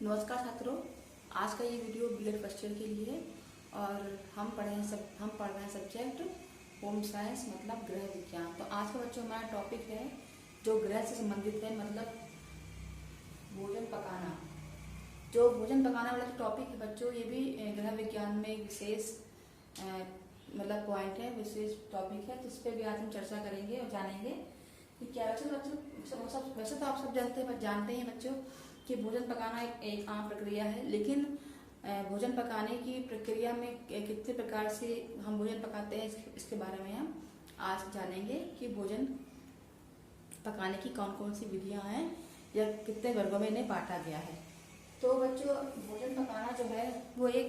नमस्कार छात्रों, आज का ये वीडियो बीएड फर्स्ट ईयर के लिए है और हम पढ़ रहे हैं सब्जेक्ट होम साइंस मतलब गृह विज्ञान। तो आज का बच्चों हमारा टॉपिक है जो गृह से संबंधित है, मतलब भोजन पकाना। जो भोजन पकाना वाला जो टॉपिक है बच्चों, ये भी गृह विज्ञान में एक विशेष मतलब पॉइंट है, विशेष टॉपिक है, जिस पे भी आज हम चर्चा करेंगे और जानेंगे कि क्या वैसे तो आप सब जानते हैं बच्चों कि भोजन पकाना एक आम प्रक्रिया है, लेकिन भोजन पकाने की प्रक्रिया में कितने प्रकार से हम भोजन पकाते हैं इसके बारे में हम आज जानेंगे कि भोजन पकाने की कौन कौन सी विधियां हैं या कितने वर्गों में इन्हें बांटा गया है। तो बच्चों, भोजन पकाना जो है वो एक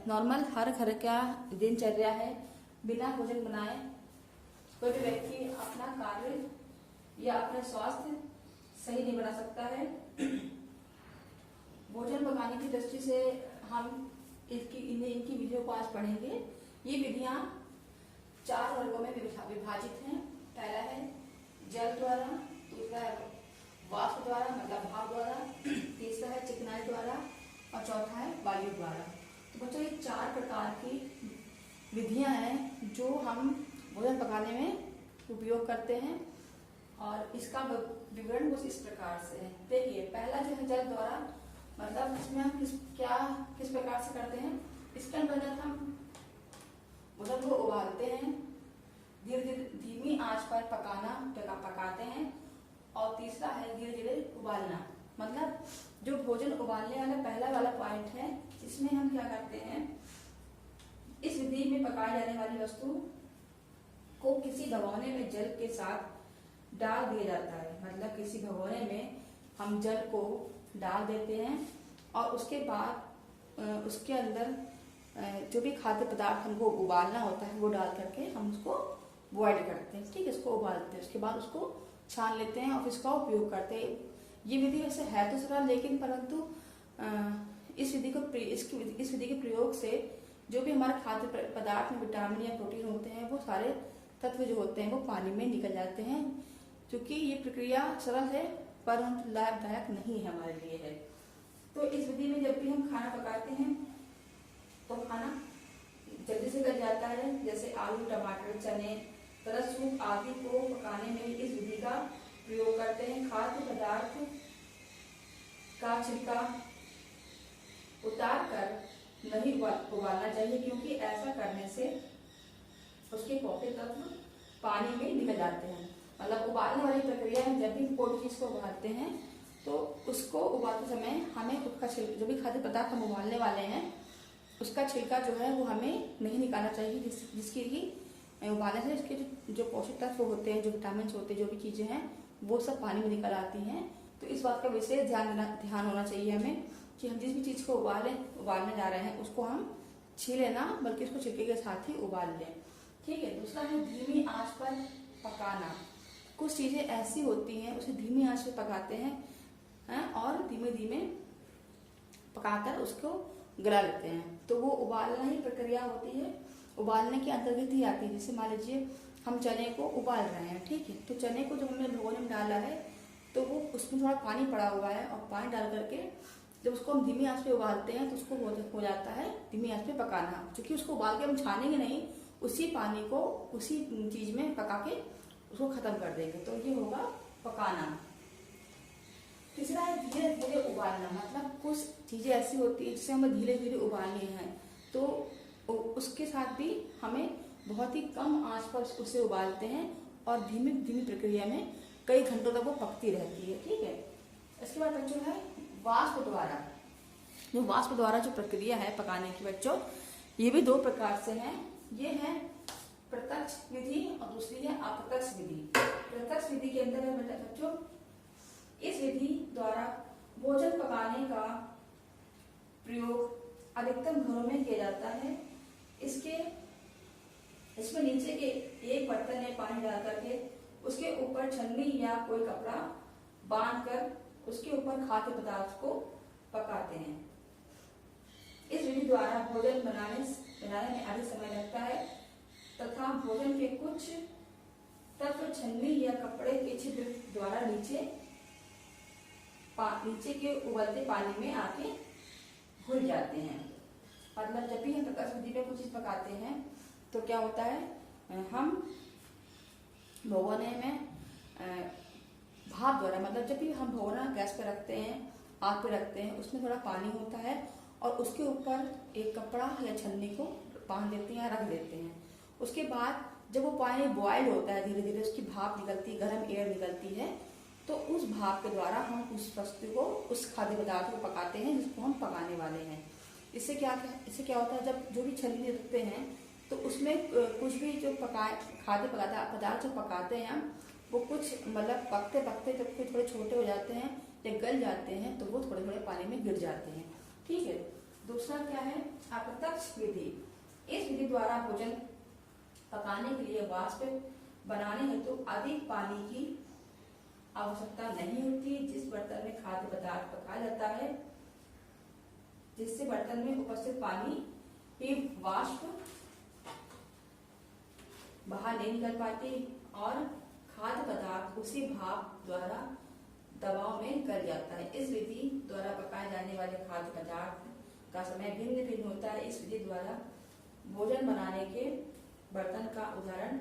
नॉर्मल हर घर का दिनचर्या है। बिना भोजन बनाए कोई भी व्यक्ति अपना कार्य या अपने स्वास्थ्य सही नहीं बना सकता है। भोजन पकाने की दृष्टि से हम इनकी विधियों को आज पढ़ेंगे। ये विधियां 4 वर्गों में विभाजित हैं। पहला है जल द्वारा, दूसरा है वाष्प द्वारा मतलब भाप द्वारा, तीसरा है चिकनाई द्वारा और चौथा है वायु द्वारा। तो बच्चों, ये 4 प्रकार की विधियां हैं जो हम भोजन पकाने में उपयोग करते हैं और इसका विवरण कुछ इस प्रकार से है। देखिए, पहला जो है जल द्वारा, मतलब इसमें हम किस प्रकार से करते हैं। इसके अंतर्गत हम भोजन को उबालते हैं, धीरे धीमी आंच पर पकाते हैं। और तीसरा है धीरे धीरे उबालना, मतलब जो भोजन उबालने वाला पहला वाला पॉइंट है, इसमें हम क्या करते हैं, इस विधि में पकाई जाने वाली वस्तु को किसी भगोने में जल के साथ डाल दिया जाता है। मतलब किसी भगोने में हम जल को डाल देते हैं और उसके बाद उसके अंदर जो भी खाद्य पदार्थ हमको उबालना होता है वो डाल करके हम उसको बॉयल करते हैं। ठीक है, इसको उबालते हैं, उसके बाद उसको छान लेते हैं और इसका उपयोग करते हैं। ये विधि वैसे है तो सरल, लेकिन परंतु इस विधि के प्रयोग से जो भी हमारे खाद्य पदार्थ में विटामिन या प्रोटीन होते हैं वो सारे तत्व जो होते हैं वो पानी में निकल जाते हैं। क्योंकि ये प्रक्रिया सरल है परंतु लाभदायक नहीं है हमारे लिए है। तो इस विधि में जब भी हम खाना पकाते हैं तो खाना जल्दी से गल जाता है। जैसे आलू, टमाटर, चने, तरह सूप आदि को पकाने में इस विधि का प्रयोग करते हैं। खाद्य पदार्थ का छिलका उतार कर नहीं उबालना चाहिए, क्योंकि ऐसा करने से उसके पौष्टिक तत्व पानी में निकल जाते हैं। मतलब उबालने वाली प्रक्रिया में जब भी कोई चीज को उबालते हैं तो उसको उबालते समय हमें उसका छिलका, जो भी खाद्य पदार्थ हम उबालने वाले हैं उसका छिलका जो है वो हमें नहीं निकालना चाहिए, जिसकी कि उबालने से इसके जो पौष्टिक तत्व होते हैं, जो विटामिन होते हैं, जो भी चीजें हैं वो सब पानी में निकल आती हैं। तो इस बात का विशेष ध्यान होना चाहिए हमें कि हम जिस भी चीज को उबालने जा रहे हैं उसको हम छीले ना, बल्कि उसको छिलके के साथ ही उबाल लें। ठीक है। दूसरा है धीमी आंच पर पकाना। कुछ चीजें ऐसी होती हैं उसे धीमी आंच पे पकाते हैं और धीमे धीमे पकाकर उसको गला लेते हैं, तो वो उबालना ही प्रक्रिया होती है, उबालने के अंतर्गत ही आती है। जैसे मान लीजिए हम चने को उबाल रहे हैं, ठीक है, तो चने को जब हमने भगोने में डाला है तो वो उसमें थोड़ा पानी पड़ा हुआ है और पानी डाल करके जब उसको हम धीमी आंच पे उबालते हैं तो उसको हो जाता है धीमी आंच पे पकाना। क्योंकि उसको उबाल के हम छानेंगे नहीं, उसी पानी को उसी चीज में पका के उसको खत्म कर देंगे, तो ये होगा पकाना। तीसरा है धीरे धीरे उबालना, मतलब कुछ चीजें ऐसी होती है जिसे हमें धीरे धीरे उबालनी है, तो उसके साथ भी हमें बहुत ही कम आंच पर उसे उबालते हैं और धीमी धीमी प्रक्रिया में कई घंटों तक वो पकती रहती है। ठीक है। इसके बाद बच्चों है वाष्प द्वारा। जो वाष्प द्वारा जो प्रक्रिया है पकाने की बच्चों, ये भी 2 प्रकार से है। ये है प्रत्यक्ष विधि और दूसरी है अप्रत्यक्ष विधि। प्रत्यक्ष विधि के अंदर है बच्चों, इस विधि द्वारा भोजन पकाने का प्रयोग अधिकतम घरों में किया जाता है। इसमें नीचे के एक बर्तन में पानी डाल करके उसके ऊपर छन्नी या कोई कपड़ा बांधकर उसके ऊपर खाद्य पदार्थ को पकाते हैं। इस विधि द्वारा भोजन बनाने में अधिक समय लगता है तथा भोजन के कुछ तत्व छन्नी या कपड़े के छिद्र द्वारा नीचे नीचे के उबलते पानी में आके घुल जाते हैं। मतलब जब भी हम प्रकाश विधि में कुछ चीज पकाते हैं तो क्या होता है, हम भगोने में भाप द्वारा, मतलब जब भी हम भगोना गैस पे रखते हैं, आग पे रखते हैं, उसमें थोड़ा पानी होता है और उसके ऊपर एक कपड़ा या छन्नी को बांध देते हैं या रख देते हैं। उसके बाद जब वो पानी बॉयल होता है, धीरे धीरे उसकी भाप निकलती है, गर्म एयर निकलती है, तो उस भाप के द्वारा हम उस वस्तु को, उस खाद्य पदार्थ को पकाते हैं जिसको हम पकाने वाले हैं। इससे क्या होता है, जब जो भी छन्नी रखते हैं तो उसमें कुछ भी जो खाद्य पदार्थ जो पकाते हैं हम, वो कुछ मतलब पकते पकते जब फिर थोड़े छोटे हो जाते हैं या गल जाते हैं तो वो थोड़े थोड़े पानी में गिर जाते हैं। ठीक है। दूसरा क्या है, अप्रत्यक्ष विधि। इस विधि द्वारा भोजन पकाने के लिए वाष्प बनाने हेतु अधिक पानी की आवश्यकता नहीं होती। जिस बर्तन में खाद्य पदार्थ पकाया जाता है, जिससे बर्तन में उपस्थित पानी की वाष्प बाहर नहीं निकल पाती और खाद्य पदार्थ उसी भाप द्वारा दबाव में गल जाता है। इस विधि द्वारा पकाए जाने वाले खाद्य पदार्थ का समय भिन्न भिन्न होता है। इस विधि द्वारा भोजन बनाने के बर्तन का उदाहरण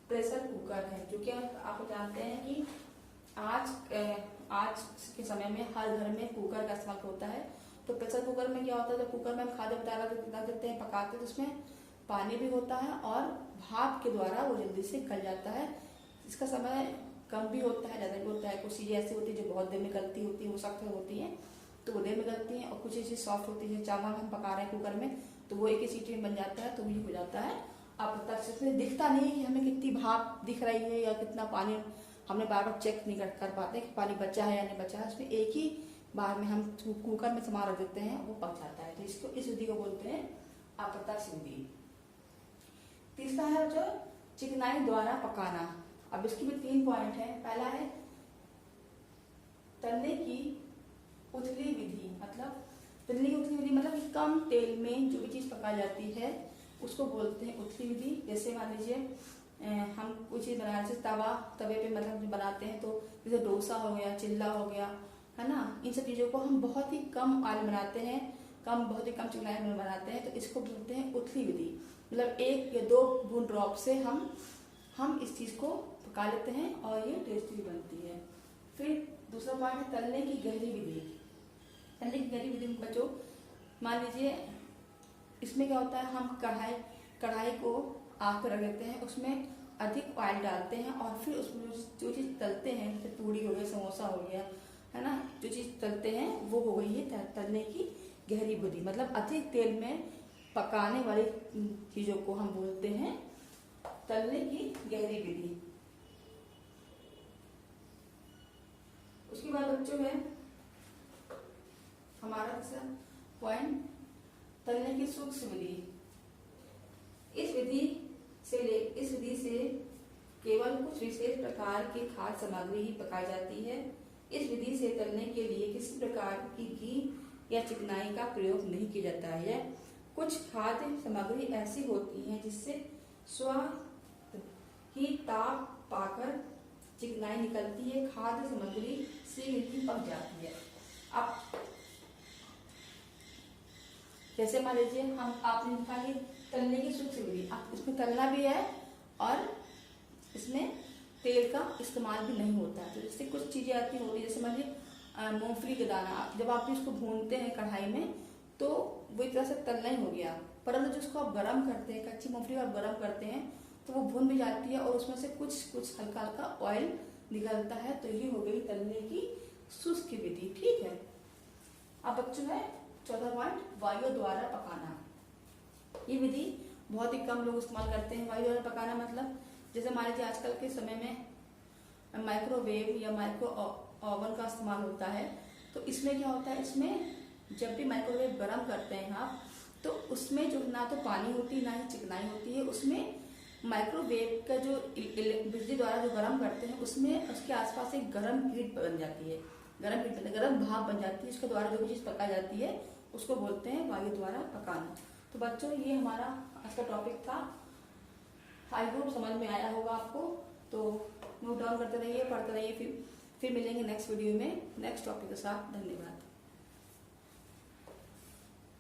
प्रेशर कुकर है, जो कि आप जानते हैं कि आज के समय में हर घर में कुकर का इस्तेमाल होता है। तो प्रेशर कुकर में क्या होता है, जब कुकर में हम खाद्य पदार्थ रख देते हैं, पकाते हैं, तो उसमें पानी भी होता है और भाप के द्वारा वो जल्दी से गल जाता है। इसका समय कम भी होता है, ज़्यादा भी होता है। कुछ चीज़ें ऐसी होती है जो बहुत देर में गलती होती है, वो सख्त होती हैं तो वो देर में गलती हैं, और कुछ चीज़ें सॉफ्ट होती है। चावल हम पका रहे हैं कुकर में तो वो एक ही सीटी में बन जाता है, तो ये हो जाता है अप्रत्यक्ष। दिखता नहीं है कि हमें कितनी भाप दिख रही है या कितना पानी, हमने बार बार चेक नहीं कर पाते कि पानी बचा है या नहीं बचा है। उसमें एक ही बार में हम कुकर में सामान रख देते हैं, वो पक जाता है। तो इसको, इस विधि को बोलते हैं अप्रत्यक्ष विधि। तीसरा है जो चिकनाई द्वारा पकाना। अब इसकी भी 3 पॉइंट है। पहला है तलने की उथली विधि। मतलब तलने की उथली विधि मतलब कम तेल में जो भी चीज पकाई जाती है उसको बोलते हैं उथली विधि। जैसे मान लीजिए हम कोई चीज बना रहे, तवे पे मतलब बनाते हैं, तो जैसे डोसा हो गया, चिल्ला हो गया, है ना, इन सब चीजों को हम बहुत ही कम ऑयल बनाते हैं, बहुत ही कम चिकनाई में बनाते हैं, तो इसको बोलते हैं उथली विधि। मतलब 1 या 2 बूंद ड्रॉप से हम इस चीज को पका लेते हैं और ये टेस्टी बनती है। फिर दूसरा पॉइंट है तलने की गहरी विधि। तलने की गहरी विधि में बच्चों, मान लीजिए इसमें क्या होता है, हम कढ़ाई को आग पर रख देते हैं, उसमें अधिक ऑयल डालते हैं और फिर उसमें जो चीज़ तलते हैं, जैसे पूड़ी हो गया, समोसा हो गया, है ना, जो चीज़ तलते हैं वो हो गई है तलने की गहरी विधि। मतलब अधिक तेल में पकाने वाली चीज़ों को हम बोलते हैं तलने की गहरी विधि। उसके बाद बच्चों है हमारा दूसरा पॉइंट तलने की सूक्ष्म विधि। इस विधि से केवल कुछ विशेष प्रकार की खाद्य सामग्री ही पकाई जाती है। इस विधि से तलने के लिए किसी प्रकार की घी या चिकनाई का प्रयोग नहीं किया जाता है। कुछ खाद्य सामग्री ऐसी होती हैं जिससे स्वतः ही ताप पाकर चिकनाई निकलती है, खाद्य सामग्री शीघ्र पक जाती है। अब जैसे मान लीजिए आपने लिखा कि तलने की सूक्ष्म विधि, आप इसमें तलना भी है और इसमें तेल का इस्तेमाल भी नहीं होता है। तो जैसे कुछ चीजें आती होती है, जैसे मान लीजिए मूंगफली का दाना, जब आप इसको भूनते हैं कढ़ाई में तो वो एक तरह से तलना ही हो गया, परंतु जिसको आप गर्म करते हैं, कच्ची मूंगफली को आप गर्म करते हैं तो वो भून भी जाती है और उसमें से कुछ हल्का हल्का ऑयल निकलता है। तो ये हो गई तलने की शुष्क विधि। ठीक है। अब बच्चों है चौथा पॉइंट, वायु द्वारा पकाना। ये विधि बहुत ही कम लोग इस्तेमाल करते हैं। वायु द्वारा पकाना मतलब जैसे मान लीजिए आजकल के समय में माइक्रोवेव या माइक्रो ओवन का इस्तेमाल होता है, तो इसमें क्या होता है, इसमें जब भी माइक्रोवेव गर्म करते हैं आप, तो उसमें जो ना तो पानी होती है ना ही चिकनाई होती है। उसमें माइक्रोवेव का जो बिजली द्वारा जो गर्म करते हैं उसमें उसके आसपास एक गर्म हीट बन जाती है, गर्म भाप बन जाती है, उसके द्वारा जो भी चीज़ पकाई जाती है उसको बोलते हैं वायु द्वारा पकाना। तो बच्चों ये हमारा आज का टॉपिक था। आई होप समझ में आया होगा आपको। तो नोट डाउन करते रहिए, पढ़ते रहिए, फिर फिर मिलेंगे नेक्स्ट वीडियो में नेक्स्ट टॉपिक के साथ। धन्यवाद।